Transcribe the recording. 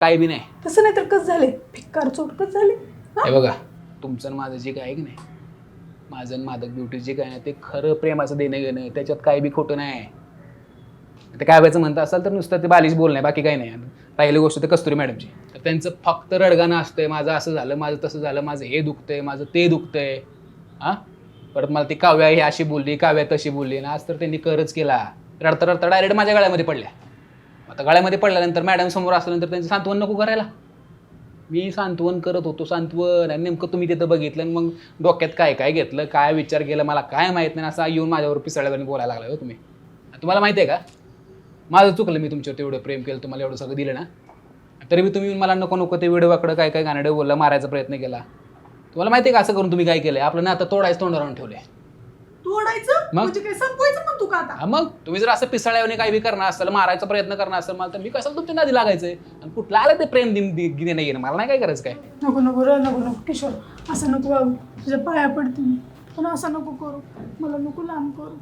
काय बी नाही. तसं नाही तर कसं झाले, भिक्कार चोटकच झाले. हे बघा, तुमचं आणि माझं जे काय आहे की नाही, माझं आणि मादक ब्युटी जे काय नाही ते खरं प्रेमाचं देणं घेणं, त्याच्यात काय बी खोटं नाही. ते काय व्हायचं म्हणता असाल तर नुसतं ते बालिश बोल नाही, बाकी काही नाही. राहिली गोष्ट ते कस्तुरी मॅडमची, तर त्यांचं फक्त रडगाणं असतंय, माझं असं झालं, माझं तसं झालं, माझं हे दुखतंय, माझं ते दुखतंय. हां, परत मला ती काव्या ही अशी बोलली, काव्या तशी बोलली, आणि आज तर त्यांनी करच केला. रडता रडता डायरेक्ट माझ्या गळ्यामध्ये पडल्या. आता गळ्यामध्ये पडल्यानंतर मॅडम समोर असल्यानंतर त्यांचं सांत्वन नको करायला. मी सांत्वन करत होतो, सांत्वन, आणि नेमकं तुम्ही तिथं बघितलं आणि मग डोक्यात काय काय घेतलं, काय विचार केला मला काय माहीत नाही, असं येऊन माझ्यावर पिसळल्यावर बोलायला लागला हो तुम्ही. तुम्हाला माहिती आहे का, माझं चुकलं, मी तुमच्यावर एवढं प्रेम केलं, तुम्हाला एवढं सगळं दिलं ना, तरी मी तुम्ही मला नको नको ते व्हिडिओकडं काय काय गाणं बोलला, मारायचा प्रयत्न केला. तुम्हाला माहिती आहे का असं करून तुम्ही काय केलंय, आपलं ना आता तोडायचं तोंडावर आणून ठेवलंय. तोडायचं म्हणजे काय, संपवायचं म्हणतो का आता? मग तुम्ही जर असं पिसळल्याने काही बी करणार असेल, मारायचा प्रयत्न करणार असेल मला, तर मी कशाला तुमच्या नादी लागायचंय, आणि कुठलं आलं ते प्रेम गिने नाही मला नाही काय करायचं काय. नको नको रे, नको नको किशोर, असं नको बाबू, तुझ्या पाया पडते मी, पण असं नको करू, मला नको लांब करू.